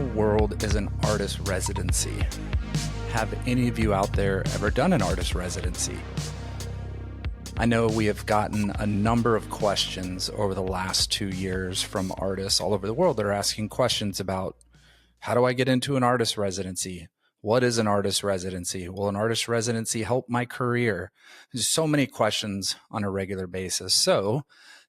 world is an artist residency? Have any of you out there ever done an artist residency? I know we have gotten a number of questions over the last 2 years from artists all over the world that are asking questions about, how do I get into an artist residency? What is an artist residency? Will an artist residency help my career? There's so many questions on a regular basis. So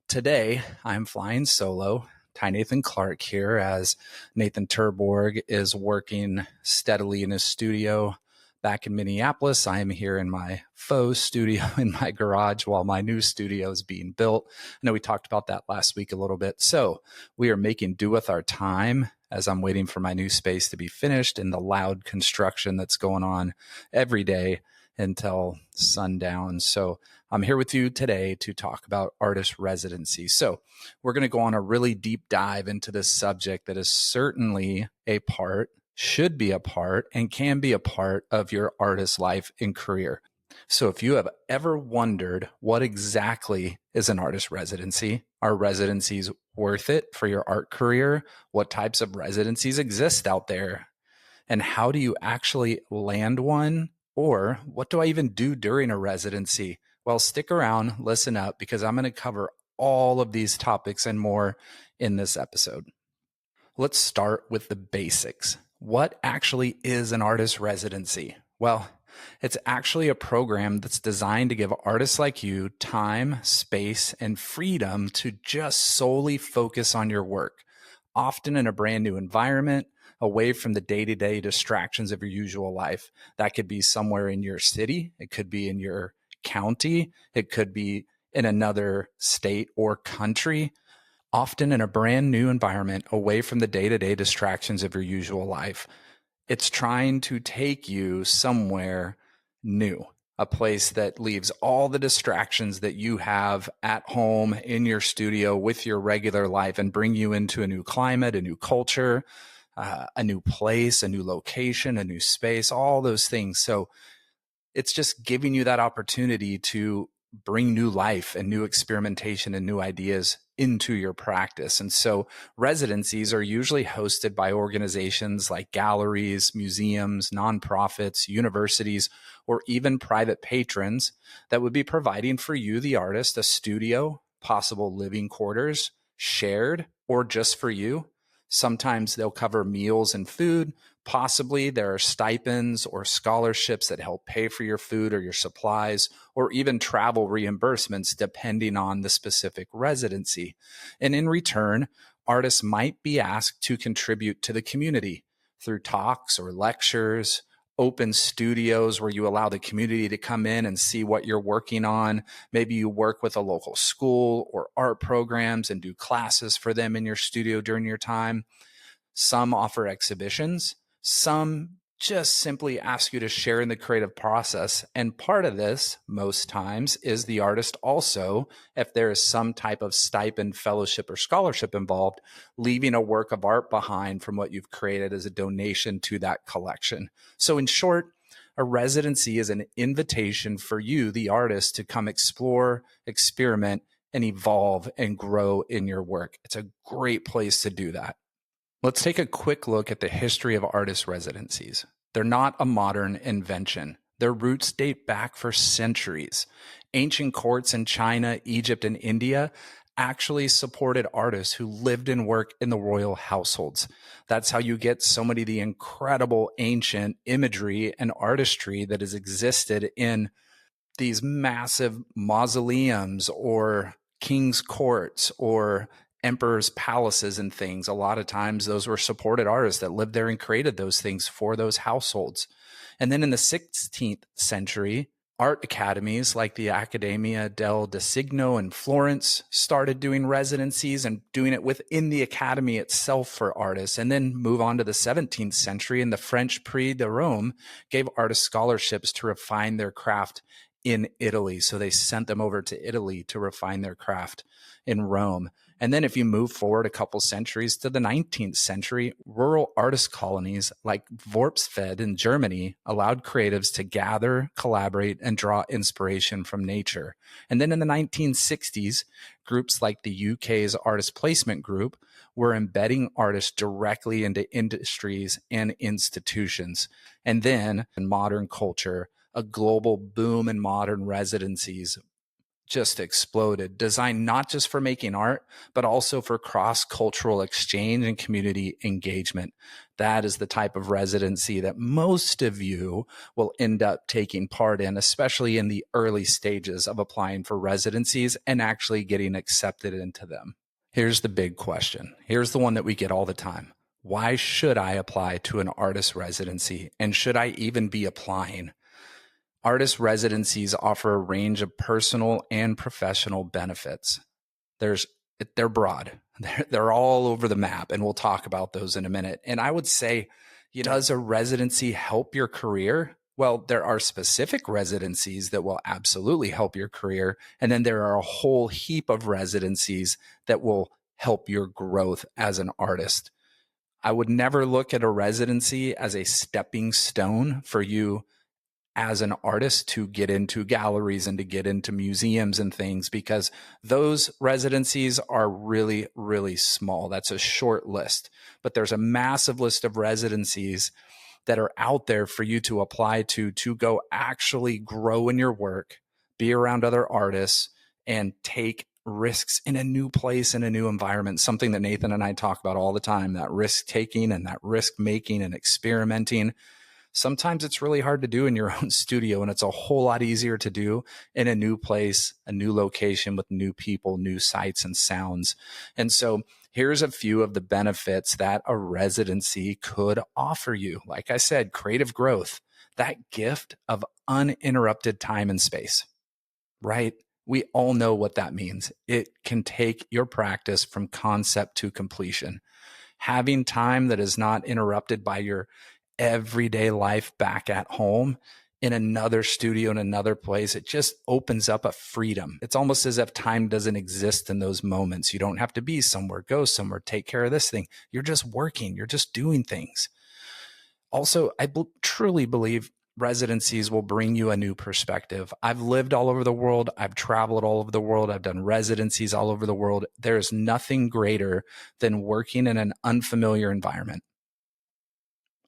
today I'm flying solo. Ty Nathan Clark here, as Nathan Terborg is working steadily in his studio back in Minneapolis. I am here in my faux studio in my garage while my new studio is being built. I know we talked about that last week a little bit. So we are making do with our time as I'm waiting for my new space to be finished and the loud construction that's going on every day until sundown. So I'm here with you today to talk about artist residency. So we're going to go on a really deep dive into this subject that is certainly a part, should be a part, and can be a part of your artist life and career. So if you have ever wondered what exactly is an artist residency, are residencies worth it for your art career? What types of residencies exist out there? And how do you actually land one? Or what do I even do during a residency? Well, stick around, listen up, because I'm going to cover all of these topics and more in this episode. Let's start with the basics. What actually is an artist residency? Well, it's actually a program that's designed to give artists like you time, space, and freedom to just solely focus on your work, often in a brand new environment, away from the day-to-day distractions of your usual life. That could be somewhere in your city. It could be in your county. It could be in another state or country, often in a brand new environment, away from the day-to-day distractions of your usual life. It's trying to take you somewhere new, a place that leaves all the distractions that you have at home, in your studio, with your regular life, and bring you into a new climate, a new culture, a new place, a new location, a new space, all those things. So it's just giving you that opportunity to bring new life and new experimentation and new ideas into your practice. And so residencies are usually hosted by organizations like galleries, museums, nonprofits, universities, or even private patrons that would be providing for you, the artist, a studio, possible living quarters, shared, or just for you. Sometimes they'll cover meals and food. Possibly there are stipends or scholarships that help pay for your food or your supplies, or even travel reimbursements depending on the specific residency. And in return, artists might be asked to contribute to the community through talks or lectures, open studios where you allow the community to come in and see what you're working on. Maybe you work with a local school or art programs and do classes for them in your studio during your time. Some offer exhibitions. Some just simply ask you to share in the creative process. And part of this, most times, is the artist also, if there is some type of stipend, fellowship, or scholarship involved, leaving a work of art behind from what you've created as a donation to that collection. So in short, a residency is an invitation for you, the artist, to come explore, experiment, and evolve and grow in your work. It's a great place to do that. Let's take a quick look at the history of artist residencies. They're not a modern invention. Their roots date back for centuries. Ancient courts in China, Egypt, and India actually supported artists who lived and worked in the royal households. That's how you get so many of the incredible ancient imagery and artistry that has existed in these massive mausoleums or king's courts or emperor's palaces and things. A lot of times those were supported artists that lived there and created those things for those households. And then in the 16th century, art academies like the Accademia del Disegno in Florence started doing residencies and doing it within the academy itself for artists. And then move on to the 17th century, and the French Prix de Rome gave artists scholarships to refine their craft in Italy. So they sent them over to Italy to refine their craft in Rome. And then if you move forward a couple centuries to the 19th century, rural artist colonies like Worpsfed in Germany allowed creatives to gather, collaborate, and draw inspiration from nature. And then in the 1960s, groups like the UK's Artist Placement Group were embedding artists directly into industries and institutions. And then in modern culture, a global boom in modern residencies just exploded, designed not just for making art, but also for cross-cultural exchange and community engagement. That is the type of residency that most of you will end up taking part in, especially in the early stages of applying for residencies and actually getting accepted into them. Here's the big question. Here's the one that we get all the time. Why should I apply to an artist residency? And should I even be applying? Artist residencies offer a range of personal and professional benefits. They're broad. They're all over the map, and we'll talk about those in a minute. And I would say, does a residency help your career? Well, there are specific residencies that will absolutely help your career. And then there are a whole heap of residencies that will help your growth as an artist. I would never look at a residency as a stepping stone for you as an artist to get into galleries and to get into museums and things, because those residencies are really, really small. That's a short list, but there's a massive list of residencies that are out there for you to apply to go actually grow in your work, be around other artists, and take risks in a new place, in a new environment, something that Nathan and I talk about all the time, that risk taking and that risk making and experimenting. Sometimes it's really hard to do in your own studio, and it's a whole lot easier to do in a new place, a new location with new people, new sights and sounds. And so here's a few of the benefits that a residency could offer you. Like I said, creative growth, that gift of uninterrupted time and space, right? We all know what that means. It can take your practice from concept to completion. Having time that is not interrupted by your everyday life back at home in another studio in another place, it just opens up a freedom. It's almost as if time doesn't exist in those moments. You don't have to be somewhere, go somewhere, take care of this thing. You're just working, you're just doing things. Also, I truly believe residencies will bring you a new perspective. I've lived all over the world. I've traveled all over the world. I've done residencies all over the world. There's nothing greater than working in an unfamiliar environment.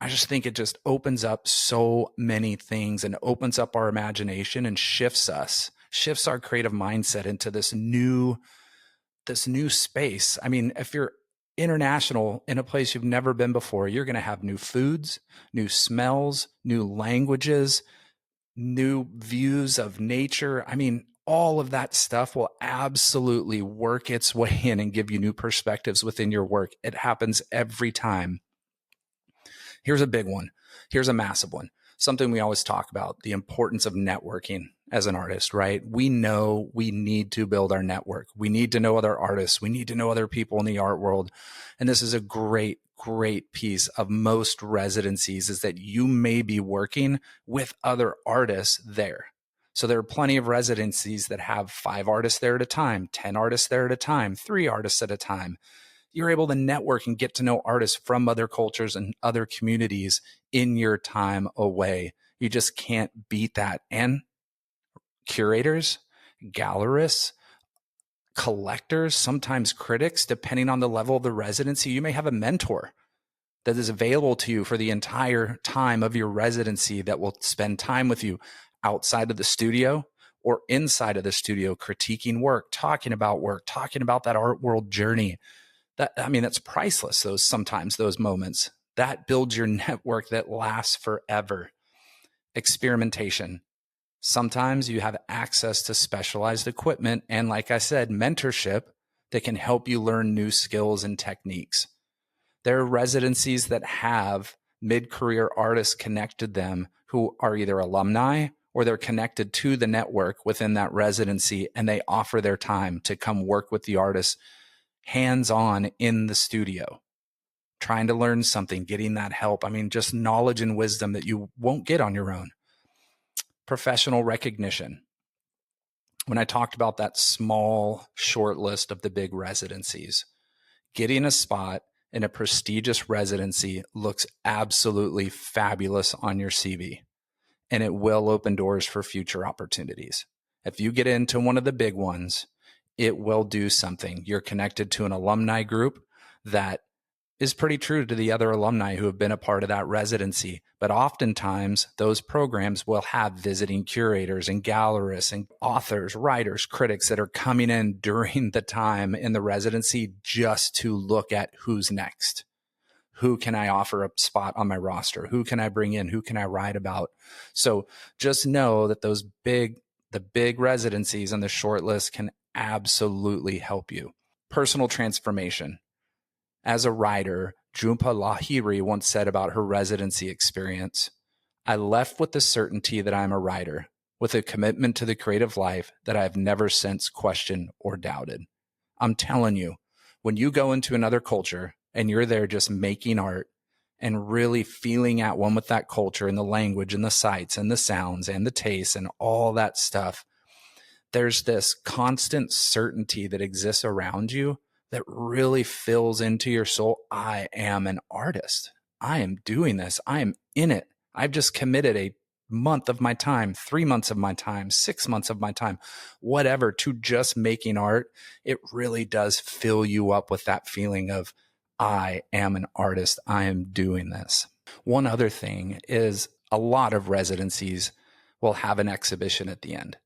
I just think it just opens up so many things and opens up our imagination and shifts our creative mindset into this new space. I mean, if you're international in a place you've never been before, you're going to have new foods, new smells, new languages, new views of nature. I mean, all of that stuff will absolutely work its way in and give you new perspectives within your work. It happens every time. Here's a big one. Here's a massive one. Something we always talk about, the importance of networking as an artist, right? We know we need to build our network. We need to know other artists. We need to know other people in the art world. And this is a great, great piece of most residencies, is that you may be working with other artists there. So there are plenty of residencies that have 5 artists there at a time, 10 artists there at a time, 3 artists at a time. You're able to network and get to know artists from other cultures and other communities in your time away. You just can't beat that. And curators, gallerists, collectors, sometimes critics, depending on the level of the residency, you may have a mentor that is available to you for the entire time of your residency that will spend time with you outside of the studio or inside of the studio, critiquing work, talking about that art world journey. That's priceless. Those moments that builds your network that lasts forever. Experimentation. Sometimes you have access to specialized equipment and, like I said, mentorship that can help you learn new skills and techniques. There are residencies that have mid-career artists connected them who are either alumni or they're connected to the network within that residency, and they offer their time to come work with the artists hands-on in the studio, trying to learn something, getting that help. I mean, just knowledge and wisdom that you won't get on your own. Professional recognition. when I talked about that small short list of the big residencies, getting a spot in a prestigious residency looks absolutely fabulous on your CV, and it will open doors for future opportunities. If you get into one of the big ones, it will do something. You're connected to an alumni group that is pretty true to the other alumni who have been a part of that residency. But oftentimes, those programs will have visiting curators and gallerists and authors, writers, critics that are coming in during the time in the residency just to look at who's next. Who can I offer a spot on my roster? Who can I bring in? Who can I write about? So just know that the big residencies on the short list can absolutely help you. Personal transformation. As a writer, Jhumpa Lahiri once said about her residency experience, I left with the certainty that I'm a writer, with a commitment to the creative life that I have never since questioned or doubted. I'm telling you, when you go into another culture and you're there just making art and really feeling at one with that culture and the language and the sights and the sounds and the tastes and all that stuff, there's this constant certainty that exists around you that really fills into your soul. I am an artist. I am doing this. I am in it. I've just committed a month of my time, 3 months of my time, 6 months of my time, whatever, to just making art. It really does fill you up with that feeling of, I am an artist. I am doing this. One other thing is a lot of residencies will have an exhibition at the end.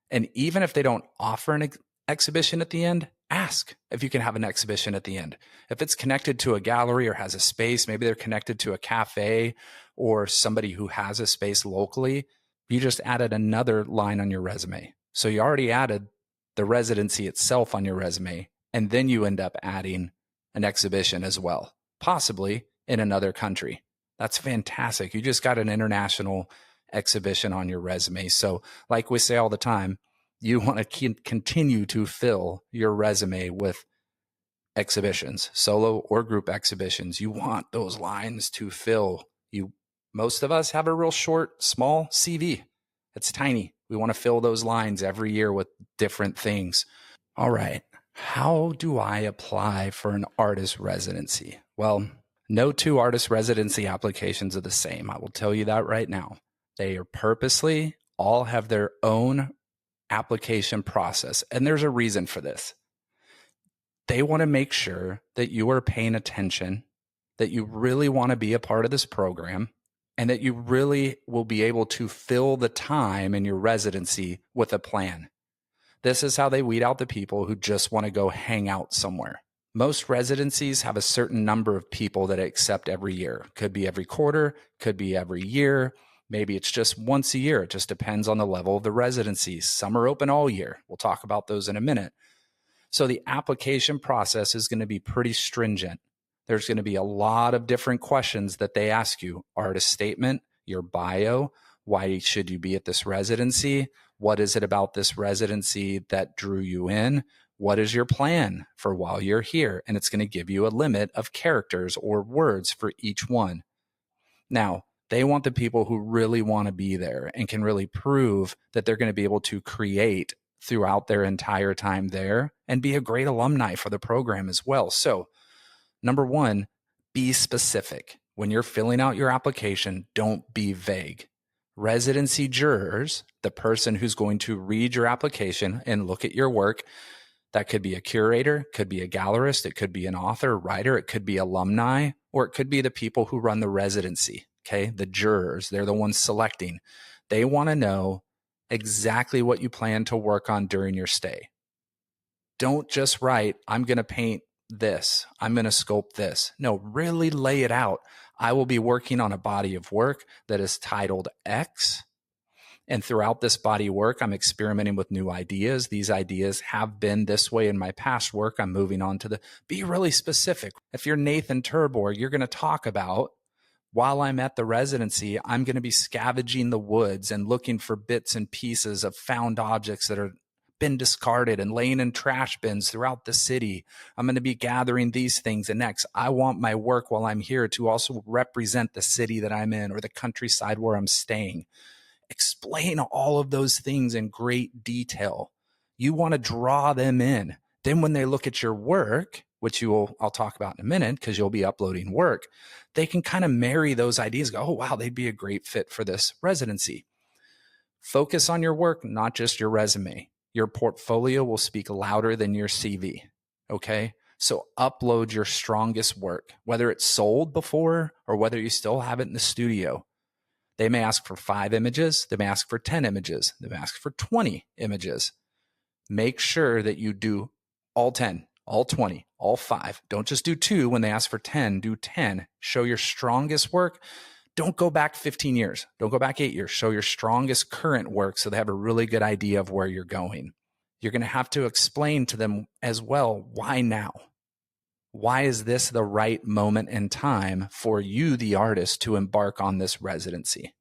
And even if they don't offer an exhibition at the end, ask if you can have an exhibition at the end. If it's connected to a gallery or has a space, maybe they're connected to a cafe or somebody who has a space locally, you just added another line on your resume. So you already added the residency itself on your resume, and then you end up adding an exhibition as well, possibly in another country. That's fantastic. You just got an international exhibition on your resume. So like we say all the time, you want to continue to fill your resume with exhibitions, solo or group exhibitions. You want those lines to fill. Most of us have a real short, small CV. It's tiny. We want to fill those lines every year with different things. All right. How do I apply for an artist residency? Well, no two artist residency applications are the same. I will tell you that right now. They are purposely all have their own application process. And there's a reason for this. They want to make sure that you are paying attention, that you really want to be a part of this program, and that you really will be able to fill the time in your residency with a plan. This is how they weed out the people who just want to go hang out somewhere. Most residencies have a certain number of people that accept every year. Could be every quarter, could be every year. Maybe it's just once a year. It just depends on the level of the residency. Some are open all year. We'll talk about those in a minute. So the application process is going to be pretty stringent. There's going to be a lot of different questions that they ask you. Artist statement, your bio, why should you be at this residency? What is it about this residency that drew you in? What is your plan for while you're here? And it's going to give you a limit of characters or words for each one. Now, they want the people who really want to be there and can really prove that they're going to be able to create throughout their entire time there and be a great alumni for the program as well. So, number one, be specific. When you're filling out your application, don't be vague. Residency jurors, the person who's going to read your application and look at your work, that could be a curator, could be a gallerist, it could be an author, writer, it could be alumni, or it could be the people who run the residency, okay? The jurors, they're the ones selecting. They want to know exactly what you plan to work on during your stay. Don't just write, I'm going to paint this, I'm going to sculpt this. No, really lay it out. I will be working on a body of work that is titled X. And throughout this body of work, I'm experimenting with new ideas. These ideas have been this way in my past work. I'm moving on to be really specific. If you're Nathan Turbor, you're going to talk about, while I'm at the residency, I'm going to be scavenging the woods and looking for bits and pieces of found objects that are been discarded and laying in trash bins throughout the city. I'm going to be gathering these things. And next, I want my work while I'm here to also represent the city that I'm in or the countryside where I'm staying. Explain all of those things in great detail. You want to draw them in. Then when they look at your work, which I'll talk about in a minute because you'll be uploading work, they can kind of marry those ideas, go, oh, wow, they'd be a great fit for this residency. Focus on your work, not just your resume. Your portfolio will speak louder than your CV. Okay. So upload your strongest work, whether it's sold before or whether you still have it in the studio. They may ask for 5 images. They may ask for 10 images. They may ask for 20 images. Make sure that you do all 10, all 20, all 5. Don't just do 2 when they ask for 10. Do 10. Show your strongest work. Don't go back 15 years. Don't go back 8 years. Show your strongest current work so they have a really good idea of where you're going. You're going to have to explain to them as well, why now? Why is this the right moment in time for you, the artist, to embark on this residency?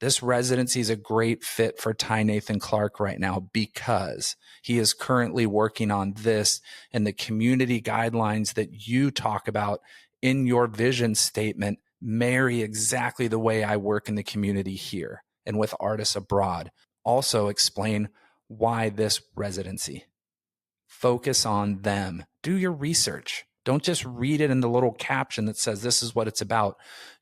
This residency is a great fit for Ty Nathan Clark right now because he is currently working on this, and the community guidelines that you talk about in your vision statement marry exactly the way I work in the community here and with artists abroad. Also explain why this residency. Focus on them. Do your research. Don't just read it in the little caption that says this is what it's about.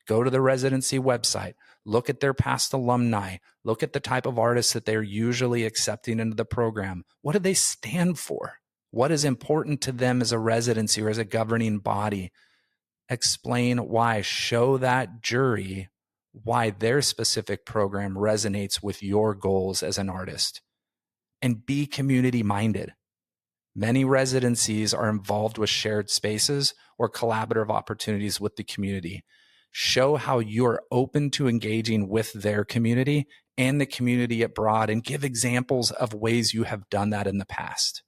Go to the residency website. Look at their past alumni. Look at the type of artists that they're usually accepting into the program. What do they stand for? What is important to them as a residency or as a governing body? Explain why. Show that jury why their specific program resonates with your goals as an artist. And be community minded. Many residencies are involved with shared spaces or collaborative opportunities with the community. Show how you're open to engaging with their community and the community abroad, and give examples of ways you have done that in the past.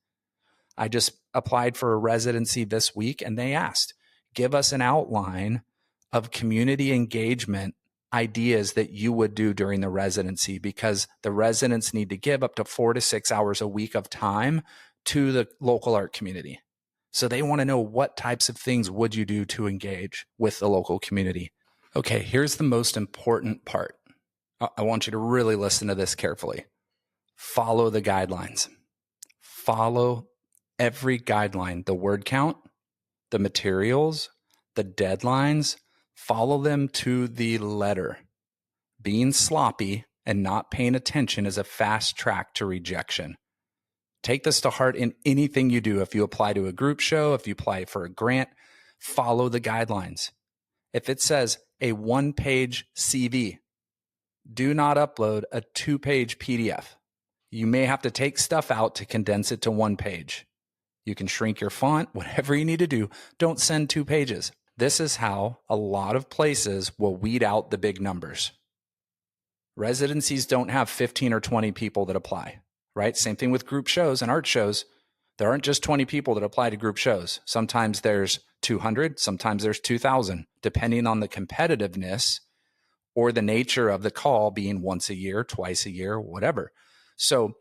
I just applied for a residency this week, and they asked, give us an outline of community engagement ideas that you would do during the residency, because the residents need to give up to 4 to 6 hours a week of time to the local art community. So they want to know, what types of things would you do to engage with the local community? Okay, here's the most important part. I want you to really listen to this carefully. Follow the guidelines. Follow every guideline, the word count, the materials, the deadlines. Follow them to the letter. Being sloppy and not paying attention is a fast track to rejection. Take this to heart in anything you do. If you apply to a group show, if you apply for a grant, follow the guidelines. If it says a 1-page CV, do not upload a 2-page PDF. You may have to take stuff out to condense it to 1 page. You can shrink your font, whatever you need to do. Don't send 2 pages. This is how a lot of places will weed out the big numbers. Residencies don't have 15 or 20 people that apply, right? Same thing with group shows and art shows. There aren't just 20 people that apply to group shows. Sometimes there's 200, sometimes there's 2,000, depending on the competitiveness or the nature of the call being once a year, twice a year, whatever. So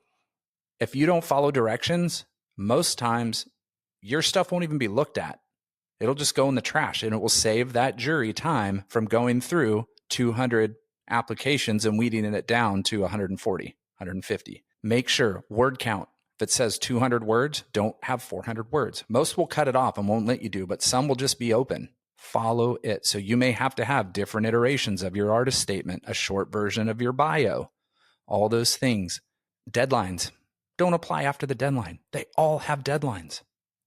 if you don't follow directions, most times your stuff won't even be looked at. It'll just go in the trash, and it will save that jury time from going through 200 applications and weeding it down to 140, 150. Make sure word count. If it says 200 words, don't have 400 words. Most will cut it off and won't let you do, but some will just be open. Follow it. So you may have to have different iterations of your artist statement, a short version of your bio, all those things. Deadlines. Don't apply after the deadline. They all have deadlines.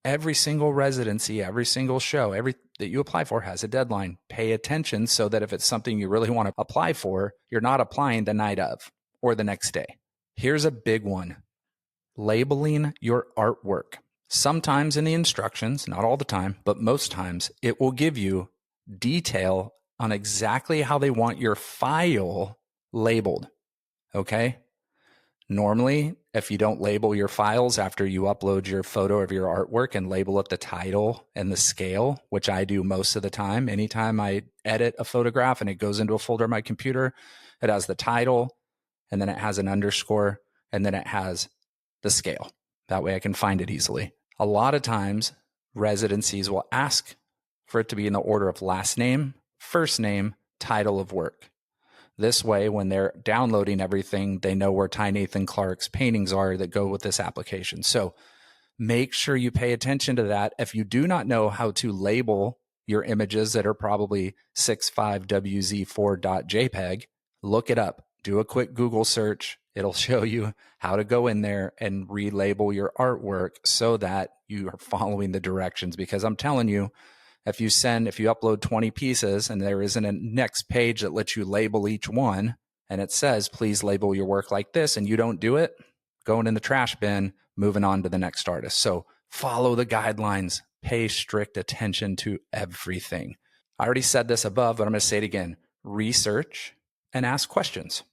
Every single residency, every single show, that you apply for has a deadline. Pay attention so that if it's something you really want to apply for, you're not applying the night of or the next day. Here's a big one. Labeling your artwork. Sometimes in the instructions, not all the time, but most times, it will give you detail on exactly how they want your file labeled. Okay? Normally, if you don't label your files after you upload your photo of your artwork and label it the title and the scale, which I do most of the time, anytime I edit a photograph and it goes into a folder on my computer, it has the title, and then it has an underscore, and then it has the scale. That way I can find it easily. A lot of times, residencies will ask for it to be in the order of last name, first name, title of work. This way, when they're downloading everything, they know where Ty Nathan Clark's paintings are that go with this application. So make sure you pay attention to that. If you do not know how to label your images that are probably 65WZ4.jpg, look it up. Do a quick Google search. It'll show you how to go in there and relabel your artwork so that you are following the directions. Because I'm telling you, if you upload 20 pieces and there isn't a next page that lets you label each one, and it says, please label your work like this, and you don't do it, going in the trash bin, moving on to the next artist. So follow the guidelines, pay strict attention to everything. I already said this above, but I'm going to say it again. Research and ask questions.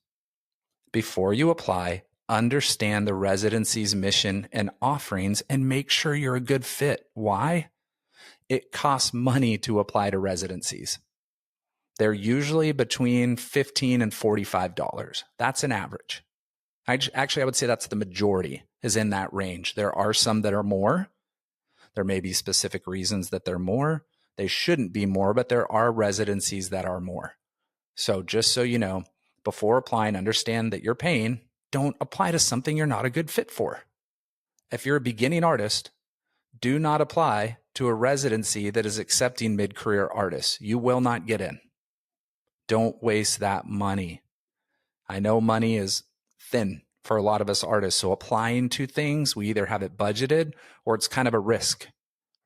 Before you apply, understand the residency's mission and offerings and make sure you're a good fit. Why? It costs money to apply to residencies. They're usually between $15 and $45. That's an average. Actually, I would say that's the majority is in that range. There are some that are more. There may be specific reasons that they're more. They shouldn't be more, but there are residencies that are more. So just so you know, before applying, understand that you're paying. Don't apply to something you're not a good fit for. If you're a beginning artist, do not apply to a residency that is accepting mid-career artists. You will not get in. Don't waste that money. I know money is thin for a lot of us artists. So applying to things, we either have it budgeted or it's kind of a risk,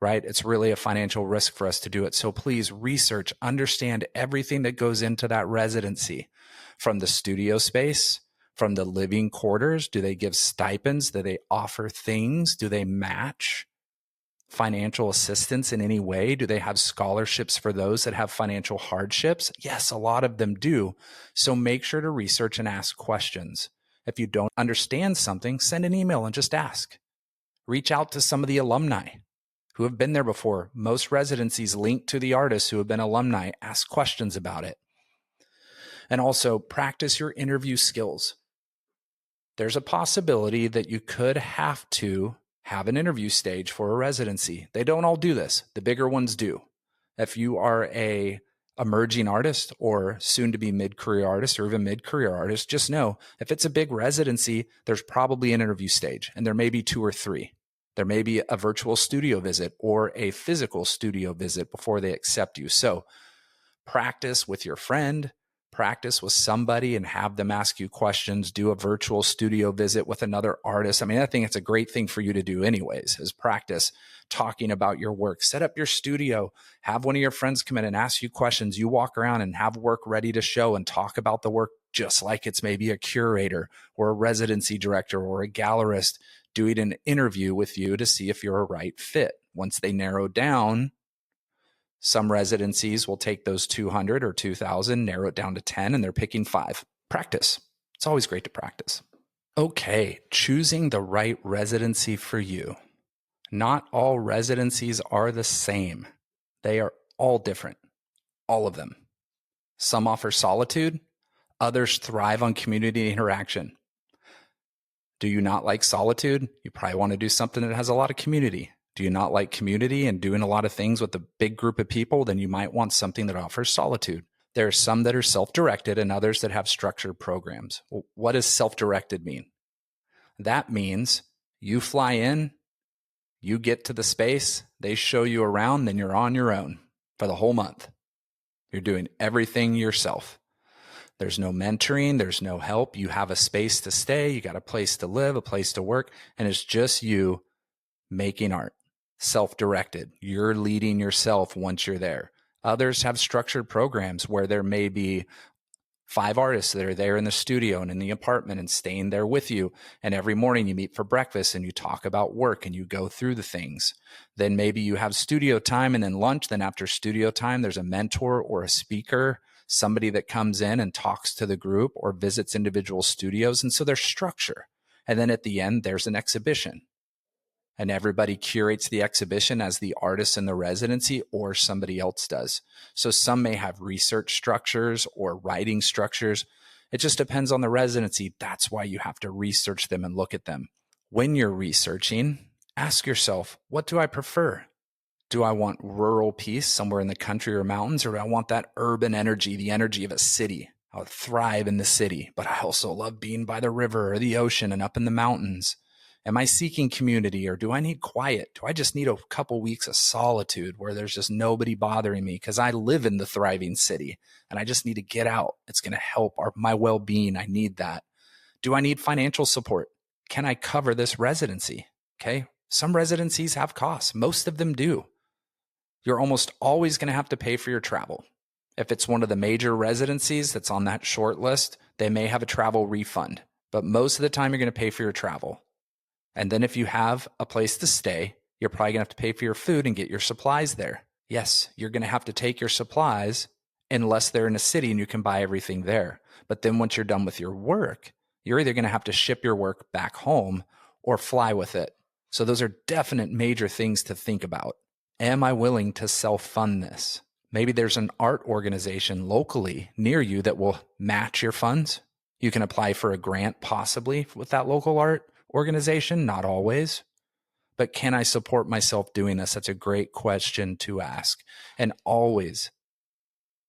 right? It's really a financial risk for us to do it. So please research, understand everything that goes into that residency, from the studio space, from the living quarters. Do they give stipends? Do they offer things? Do they match financial assistance in any way? Do they have scholarships for those that have financial hardships? Yes, a lot of them do. So make sure to research and ask questions. If you don't understand something, send an email and just ask. Reach out to some of the alumni who have been there before. Most residencies link to the artists who have been alumni. Ask questions about it. And also practice your interview skills. There's a possibility that you could have to have an interview stage for a residency. They don't all do this. The bigger ones do. If you are a emerging artist or soon to be mid-career artist or even mid-career artist, just know if it's a big residency, there's probably an interview stage, and there may be 2 or 3. There may be a virtual studio visit or a physical studio visit before they accept you. So practice with your friend, practice with somebody and have them ask you questions. Do a virtual studio visit with another artist. I mean, I think it's a great thing for you to do anyways, is practice talking about your work. Set up your studio, have one of your friends come in and ask you questions. You walk around and have work ready to show and talk about the work just like it's maybe a curator or a residency director or a gallerist doing an interview with you to see if you're a right fit. Once they narrow down, some residencies will take those 200 or 2,000, narrow it down to 10, and they're picking 5. Practice. It's always great to practice. Okay, choosing the right residency for you. Not all residencies are the same. They are all different, all of them. Some offer solitude, others thrive on community interaction. Do you not like solitude? You probably want to do something that has a lot of community. Do you not like community and doing a lot of things with a big group of people? Then you might want something that offers solitude. There are some that are self-directed and others that have structured programs. Well, what does self-directed mean? That means you fly in, you get to the space, they show you around, then you're on your own for the whole month. You're doing everything yourself. There's no mentoring, there's no help. You have a space to stay, you got a place to live, a place to work, and it's just you making art. Self-directed. You're leading yourself once you're there. Others have structured programs where there may be 5 artists that are there in the studio and in the apartment and staying there with you. And every morning you meet for breakfast and you talk about work and you go through the things. Then maybe you have studio time and then lunch. Then after studio time, there's a mentor or a speaker, somebody that comes in and talks to the group or visits individual studios. And so there's structure. And then at the end, there's an exhibition. And everybody curates the exhibition as the artist in the residency or somebody else does. So some may have research structures or writing structures. It just depends on the residency. That's why you have to research them and look at them. When you're researching, ask yourself, what do I prefer? Do I want rural peace somewhere in the country or mountains, or do I want that urban energy, the energy of a city? I would thrive in the city, but I also love being by the river or the ocean and up in the mountains. Am I seeking community, or do I need quiet? Do I just need a couple weeks of solitude where there's just nobody bothering me because I live in the thriving city and I just need to get out? It's going to help my well-being. I need that. Do I need financial support? Can I cover this residency? Okay. Some residencies have costs. Most of them do. You're almost always going to have to pay for your travel. If it's one of the major residencies that's on that short list, they may have a travel refund, but most of the time you're going to pay for your travel. And then if you have a place to stay, you're probably going to have to pay for your food and get your supplies there. Yes, you're going to have to take your supplies unless they're in a city and you can buy everything there. But then once you're done with your work, you're either going to have to ship your work back home or fly with it. So those are definite major things to think about. Am I willing to self-fund this? Maybe there's an art organization locally near you that will match your funds. You can apply for a grant possibly with that local art organization, not always. But can I support myself doing this? That's a great question to ask. And always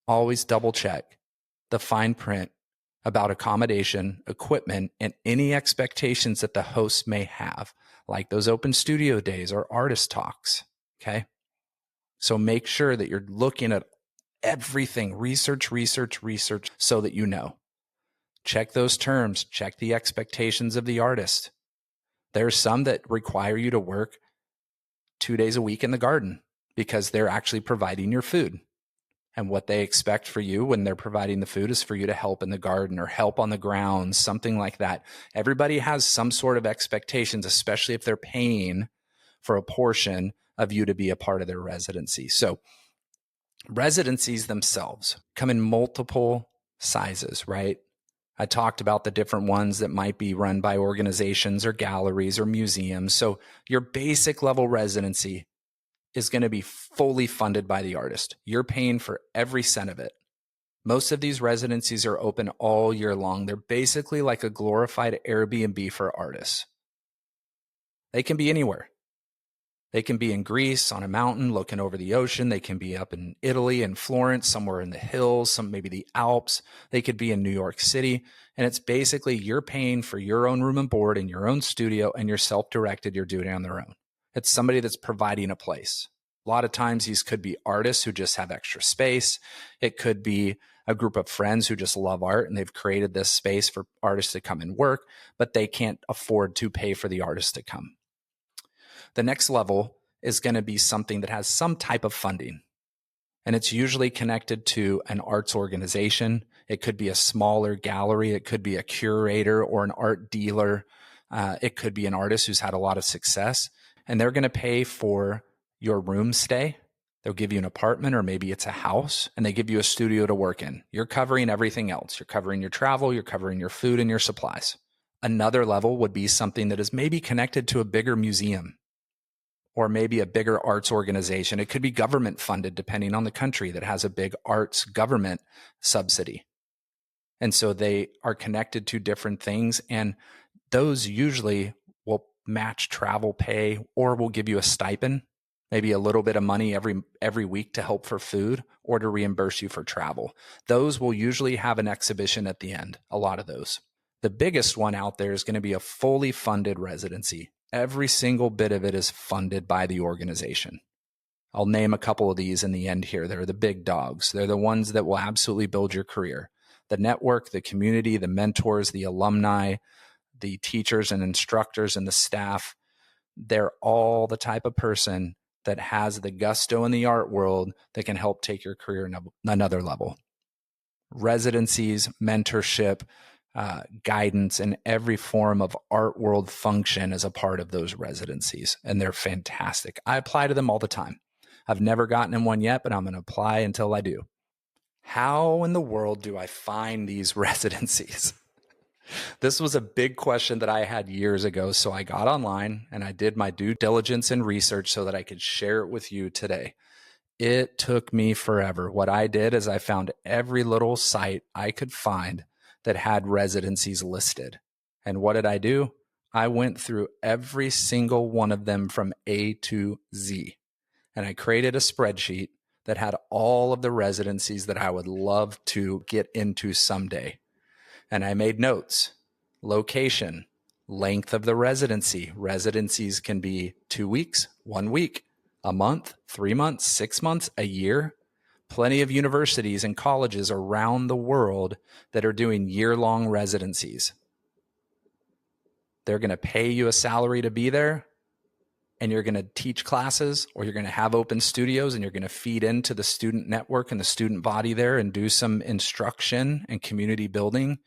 double check the fine print about accommodation, equipment, and any expectations that the host may have, like those open studio days or artist talks. Okay. So make sure that you're looking at everything, research, so that you know. Check those terms, check the expectations of the artist. There's some that require you to work 2 days a week in the garden because they're actually providing your food. And what they expect for you when they're providing the food is for you to help in the garden or help on the grounds, something like that. Everybody has some sort of expectations, especially if they're paying for a portion of you to be a part of their residency. So residencies themselves come in multiple sizes, right? I talked about the different ones that might be run by organizations or galleries or museums. So your basic level residency is going to be fully funded by the artist. You're paying for every cent of it. Most of these residencies are open all year long. They're basically like a glorified Airbnb for artists. They can be anywhere. They can be in Greece on a mountain looking over the ocean. They can be up in Italy and Florence, somewhere in the hills, maybe the Alps. They could be in New York City. And it's basically you're paying for your own room and board in your own studio, and you're self-directed. You're doing it on their own. It's somebody that's providing a place. A lot of times these could be artists who just have extra space. It could be a group of friends who just love art and they've created this space for artists to come and work, but they can't afford to pay for the artist to come. The next level is going to be something that has some type of funding. And it's usually connected to an arts organization. It could be a smaller gallery. It could be a curator or an art dealer. It could be an artist who's had a lot of success. And they're going to pay for your room stay. They'll give you an apartment, or maybe it's a house, and they give you a studio to work in. You're covering everything else. You're covering your travel. You're covering your food and your supplies. Another level would be something that is maybe connected to a bigger museum or maybe a bigger arts organization. It could be government funded, depending on the country that has a big arts government subsidy. And so they are connected to different things. And those usually will match travel pay or will give you a stipend, maybe a little bit of money every week to help for food or to reimburse you for travel. Those will usually have an exhibition at the end, a lot of those. The biggest one out there is going to be a fully funded residency. Every single bit of it is funded by the organization. I'll name a couple of these in the end here. They're the big dogs. They're the ones that will absolutely build your career. The network, the community, the mentors, the alumni, the teachers and instructors and the staff, they're all the type of person that has the gusto in the art world that can help take your career another level. Residencies, mentorship, guidance, and every form of art world function as a part of those residencies. And they're fantastic. I apply to them all the time. I've never gotten in one yet, but I'm going to apply until I do. How in the world do I find these residencies? This was a big question that I had years ago. So I got online and I did my due diligence and research so that I could share it with you today. It took me forever. What I did is I found every little site I could find that had residencies listed. And what did I do? I went through every single one of them from A to Z. And I created a spreadsheet that had all of the residencies that I would love to get into someday. And I made notes: location, length of the residency. Residencies can be 2 weeks, 1 week, a month, 3 months, 6 months, a year. Plenty of universities and colleges around the world that are doing year-long residencies. They're going to pay you a salary to be there, and you're going to teach classes, or you're going to have open studios, and you're going to feed into the student network and the student body there and do some instruction and community building.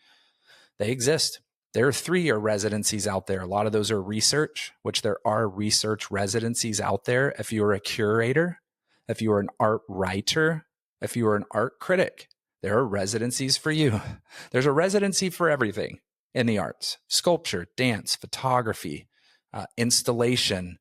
They exist. There are 3-year residencies out there. A lot of those are research, which there are research residencies out there. If you are a curator, if you are an art writer, if you are an art critic, there are residencies for you. There's a residency for everything in the arts: sculpture, dance, photography, installation,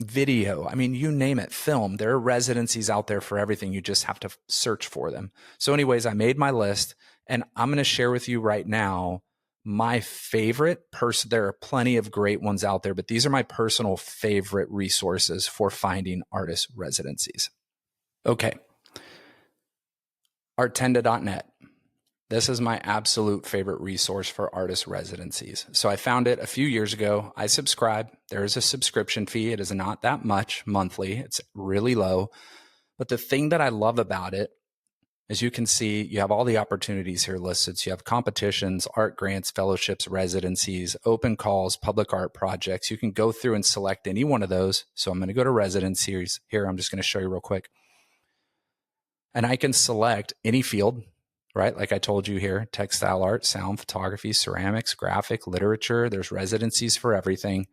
video. I mean, you name it, film. There are residencies out there for everything. You just have to search for them. So anyways, I made my list, and I'm going to share with you right now my favorite person. There are plenty of great ones out there, but these are my personal favorite resources for finding artist residencies. Okay. Artenda.net. This is my absolute favorite resource for artist residencies. So I found it a few years ago. I subscribe. There is a subscription fee. It is not that much monthly. It's really low. But the thing that I love about it, as you can see, you have all the opportunities here listed. So you have competitions, art grants, fellowships, residencies, open calls, public art projects. You can go through and select any one of those. So I'm going to go to residencies here. I'm just going to show you real quick. And I can select any field, right? Like I told you here: textile art, sound, photography, ceramics, graphic, literature. There's residencies for everything.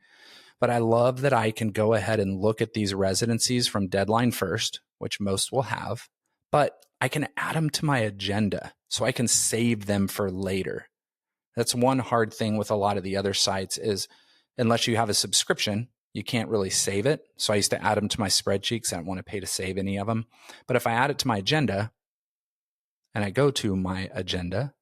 But I love that I can go ahead and look at these residencies from deadline first, which most will have, but I can add them to my agenda so I can save them for later. That's one hard thing with a lot of the other sites is, unless you have a subscription, you can't really save it. So I used to add them to my spreadsheet because I don't want to pay to save any of them. But if I add it to my agenda and I go to my agenda,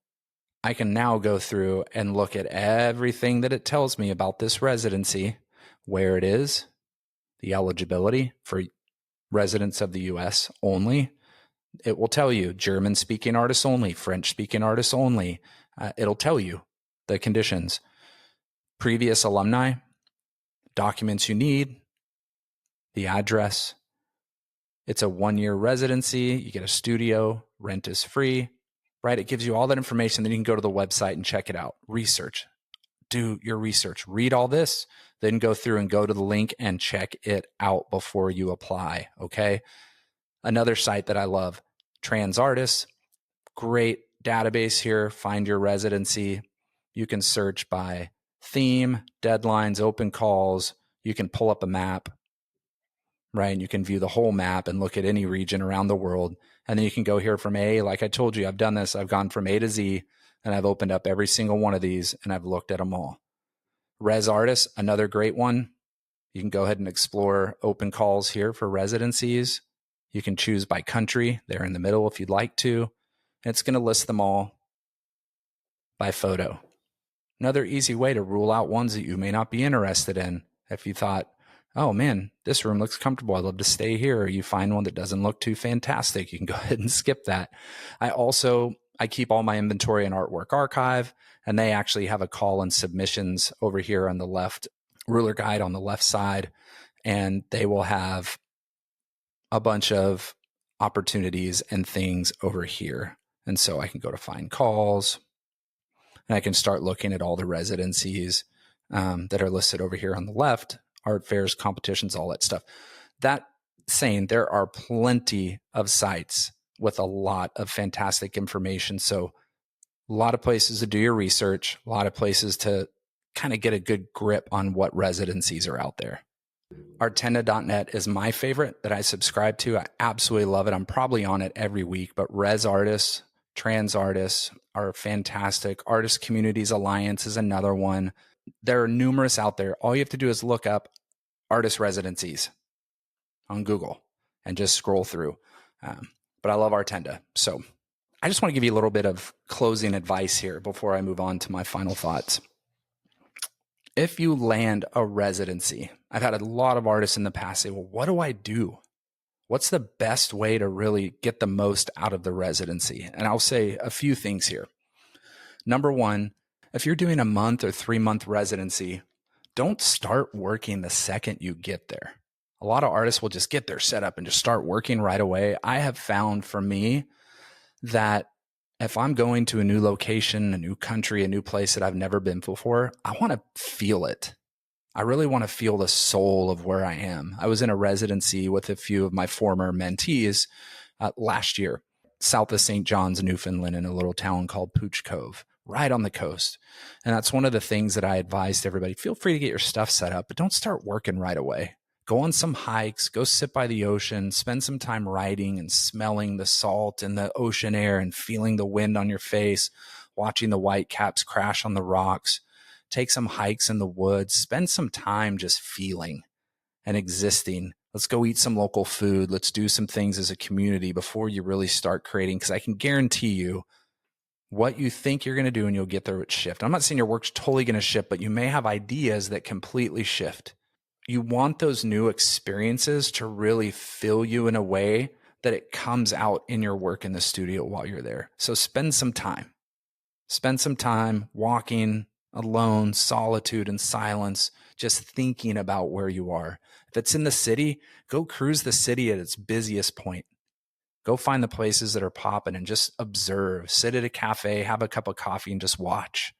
I can now go through and look at everything that it tells me about this residency, where it is, the eligibility for residents of the US only. It will tell you German-speaking artists only, French-speaking artists only. It'll tell you the conditions. Previous alumni, documents you need, the address. It's a 1-year residency. You get a studio. Rent is free, right? It gives you all that information. Then you can go to the website and check it out. Research. Do your research. Read all this. Then go through and go to the link and check it out before you apply, okay? Another site that I love, Trans Artists. Great database here. Find your residency. You can search by theme, deadlines, open calls. You can pull up a map, right? And you can view the whole map and look at any region around the world. And then you can go here from A. Like I told you, I've done this. I've gone from A to Z, and I've opened up every single one of these, and I've looked at them all. Res Artists, another great one. You can go ahead and explore open calls here for residencies. You can choose by country. They're in the middle if you'd like to. And it's going to list them all by photo. Another easy way to rule out ones that you may not be interested in. If you thought, oh man, this room looks comfortable, I'd love to stay here, or you find one that doesn't look too fantastic, you can go ahead and skip that. I keep all my inventory in Artwork Archive, and they actually have a call and submissions over here on the left, ruler guide on the left side, and they will have a bunch of opportunities and things over here. And so I can go to find calls, and I can start looking at all the residencies that are listed over here on the left, art fairs, competitions, all that stuff. That saying, there are plenty of sites with a lot of fantastic information. So a lot of places to do your research, a lot of places to kind of get a good grip on what residencies are out there. Artenda.net is my favorite that I subscribe to. I absolutely love it. I'm probably on it every week, but Res Artists, Trans Artists are fantastic. Artist Communities Alliance is another one. There are numerous out there. All you have to do is look up artist residencies on Google and just scroll through. But I love Artenda. So I just want to give you a little bit of closing advice here before I move on to my final thoughts. If you land a residency, I've had a lot of artists in the past say, well, what do I do? What's the best way to really get the most out of the residency? And I'll say a few things here. Number one, if you're doing a month or 3-month residency, don't start working the second you get there. A lot of artists will just get there, set up, and just start working right away. I have found for me that if I'm going to a new location, a new country, a new place that I've never been before, I want to feel it. I really want to feel the soul of where I am. I was in a residency with a few of my former mentees last year, south of St. John's, Newfoundland, in a little town called Pooch Cove, right on the coast. And that's one of the things that I advise to everybody. Feel free to get your stuff set up, but don't start working right away. Go on some hikes, go sit by the ocean, spend some time writing and smelling the salt and the ocean air and feeling the wind on your face, watching the whitecaps crash on the rocks. Take some hikes in the woods, spend some time just feeling and existing. Let's go eat some local food. Let's do some things as a community before you really start creating, because I can guarantee you what you think you're going to do and you'll get there with shift. I'm not saying your work's totally going to shift, but you may have ideas that completely shift. You want those new experiences to really fill you in a way that it comes out in your work in the studio while you're there. So spend some time. Spend some time walking alone, solitude and silence, just thinking about where you are. If it's in the city, go cruise the city at its busiest point. Go find the places that are popping and just observe. Sit at a cafe, have a cup of coffee, and just watch.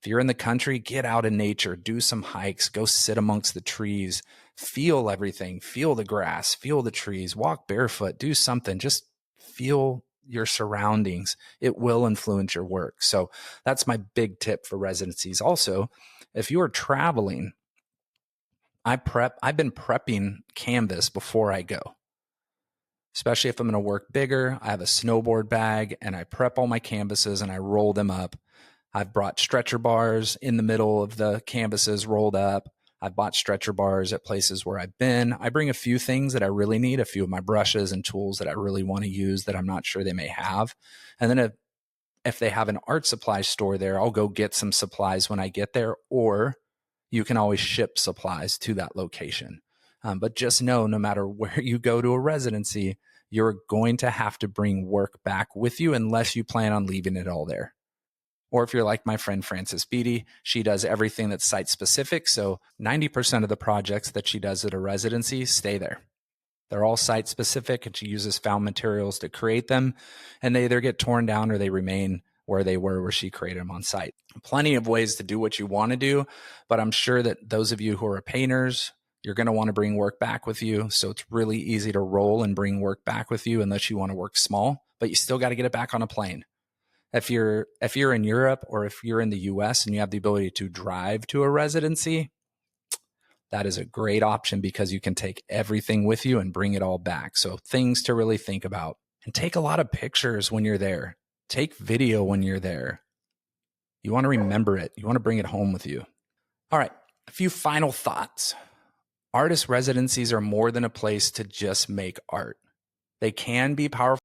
If you're in the country, get out in nature, do some hikes, go sit amongst the trees, feel everything, feel the grass, feel the trees, walk barefoot, do something, just feel your surroundings. It will influence your work. So that's my big tip for residencies. Also, if you are traveling, I've been prepping canvas before I go. Especially if I'm going to work bigger, I have a snowboard bag and I prep all my canvases and I roll them up. I've brought stretcher bars in the middle of the canvases rolled up. I've bought stretcher bars at places where I've been. I bring a few things that I really need, a few of my brushes and tools that I really want to use that I'm not sure they may have. And then if they have an art supply store there, I'll go get some supplies when I get there, or you can always ship supplies to that location. But just know, no matter where you go to a residency, you're going to have to bring work back with you unless you plan on leaving it all there. Or if you're like my friend Frances Beatty, she does everything that's site specific. So 90% of the projects that she does at a residency stay there. They're all site specific, and she uses found materials to create them. And they either get torn down or they remain where they were, where she created them on site. Plenty of ways to do what you want to do, but I'm sure that those of you who are painters, you're going to want to bring work back with you. So it's really easy to roll and bring work back with you unless you want to work small, but you still got to get it back on a plane. If you're in Europe or if you're in the US and you have the ability to drive to a residency, that is a great option because you can take everything with you and bring it all back. So things to really think about. And take a lot of pictures when you're there. Take video when you're there. You want to remember it. You want to bring it home with you. All right, a few final thoughts. Artist residencies are more than a place to just make art. They can be powerful